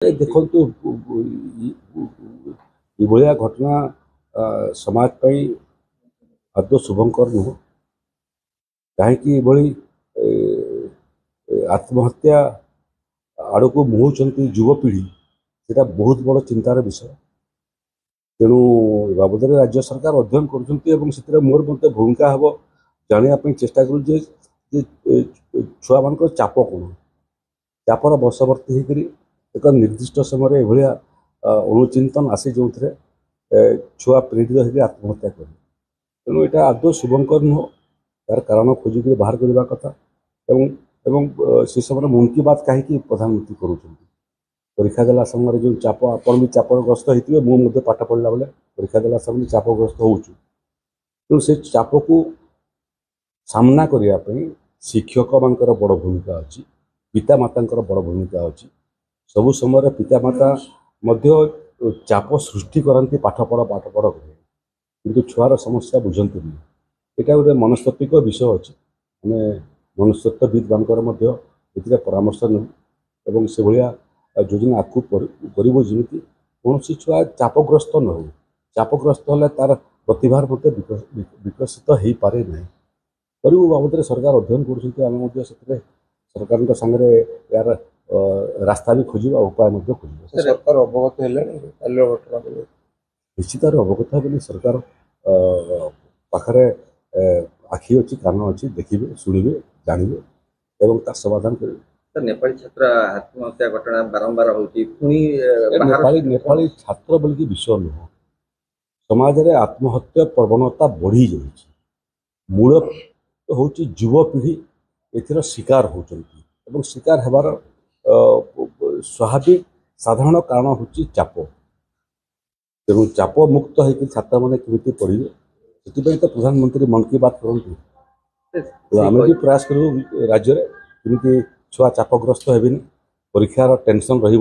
देखु ये घटना समाज पाई आदौ शुभंकर नुह कहीं आत्महत्या आड़ को मुहूंट युवपीढ़ी से बहुत बड़ चिंतार विषय। तेणु बाबद राज्य सरकार अध्ययन कर मोर मत भूमिका हम जानापी चेष्टा कर छुआ मान चाप कौन चापर बशवर्ती होकर एक निर्दिष्ट समय एभलिया अनुचिंतन आसी जो छुआ प्रेरित होकर आत्महत्या कर। तेणु यहाँ आदौ शुभंकर नुह तार कारण खोजिक बाहर करने कथा से समय मन की बात कहीं प्रधानमंत्री करूँ परीक्षा देला समय जो चाप आपण भी चापग्रस्त होते मुझे पाठ पढ़ला बेले परीक्षा देला समय चापग्रस्त हो तेणु से चाप को सामना करने शिक्षक मान बड़ भूमिका अच्छी पितामाता बड़ भूमिका अच्छी सबु समय पितामाता चाप सृष्टि करती पाठ पढ़ किंतु छुआर समस्या बुझंती यहाँ गोटे मनस्तात्विक विषय अच्छी आम मनस्तत्वविद मान परामर्श नौ से भाया योजना आगू करमी कौन छुआ चापग्रस्त न हो चापग्रस्त है तार प्रतिभार मत विकसित हो पारे ना करू बाबद सरकार अध्ययन कर सरकार सामने यार रास्ता भी खोजा उपाय खोज सरकार अवगत निश्चित अवगत है सरकार पाखे आखि अच्छी कान अच्छी देखिए शुणवे जानवे एवं तार समाधान करेंगे। नेपाली छात्र आत्महत्या घटना बारंबार होती नेपाली छात्र बोलिकी विषय नुह समाज में आत्महत्या प्रवणता बढ़ी जाइए मूल हूँ युवपीढ़ी एथर शिकार होती शिकार होबार स्वाभाविक साधारण कारण हूँ चाप। तेणु चाप मुक्त होकर छात्र मैंने केमी पढ़े से तो प्रधानमंत्री मन की बात करती तो आम भी प्रयास करूँ राज्य में केमी छुआ चापग्रस्त हेबी परीक्षार टेंशन रही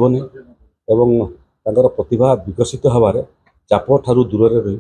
प्रतिभा विकसित हबार चाप ठारू दूर रही।